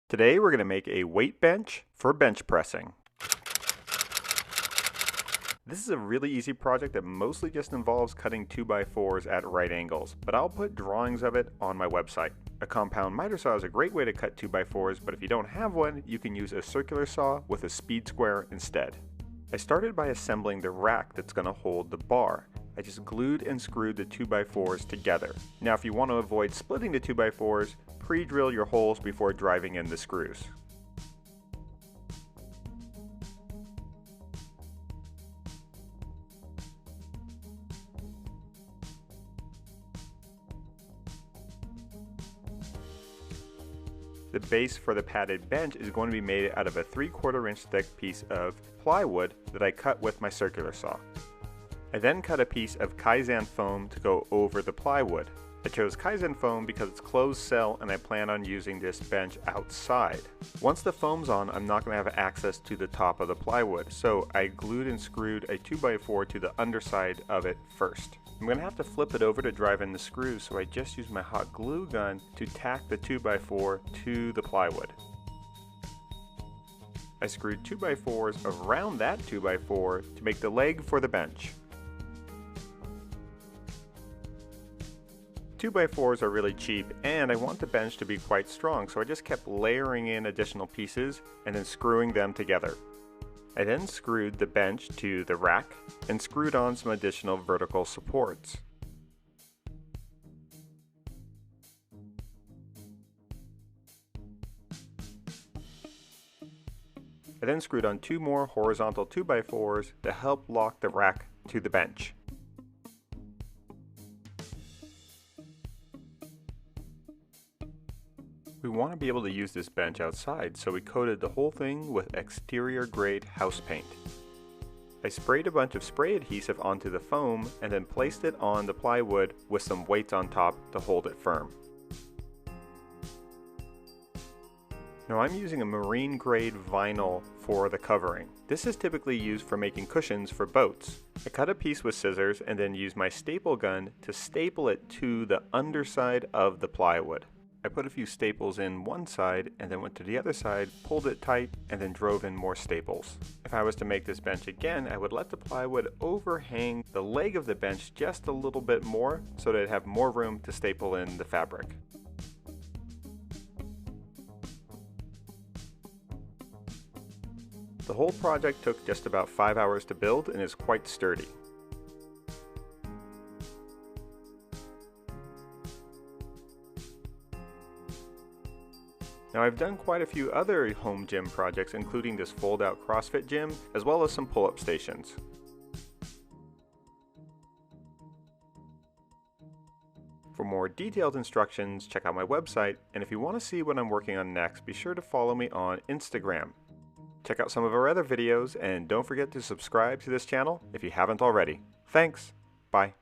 Today we're going to make a weight bench for bench pressing. This is a really easy project that mostly just involves cutting 2x4s at right angles, but I'll put drawings of it on my website. A compound miter saw is a great way to cut 2x4s, but if you don't have one, you can use a circular saw with a speed square instead. I started by assembling the rack that's going to hold the bar. I just glued and screwed the 2x4s together. Now if you want to avoid splitting the 2x4s, pre-drill your holes before driving in the screws. The base for the padded bench is going to be made out of a 3/4 inch thick piece of plywood that I cut with my circular saw. I then cut a piece of Kaizen foam to go over the plywood. I chose Kaizen foam because it's closed cell and I plan on using this bench outside. Once the foam's on, I'm not going to have access to the top of the plywood, so I glued and screwed a 2x4 to the underside of it first. I'm going to have to flip it over to drive in the screws, so I just used my hot glue gun to tack the 2x4 to the plywood. I screwed 2x4s around that 2x4 to make the leg for the bench. 2x4s are really cheap and I want the bench to be quite strong, so I just kept layering in additional pieces and then screwing them together. I then screwed the bench to the rack and screwed on some additional vertical supports. I then screwed on 2 more horizontal 2x4s to help lock the rack to the bench. We want to be able to use this bench outside, so we coated the whole thing with exterior grade house paint. I sprayed a bunch of spray adhesive onto the foam and then placed it on the plywood with some weights on top to hold it firm. Now I'm using a marine grade vinyl for the covering. This is typically used for making cushions for boats. I cut a piece with scissors and then used my staple gun to staple it to the underside of the plywood. I put a few staples in one side and then went to the other side, pulled it tight, and then drove in more staples. If I was to make this bench again, I would let the plywood overhang the leg of the bench just a little bit more so that I'd have more room to staple in the fabric. The whole project took just about 5 hours to build and is quite sturdy. Now I've done quite a few other home gym projects, including this fold-out CrossFit gym, as well as some pull-up stations. For more detailed instructions, check out my website, and if you want to see what I'm working on next, be sure to follow me on Instagram. Check out some of our other videos, and don't forget to subscribe to this channel if you haven't already. Thanks! Bye!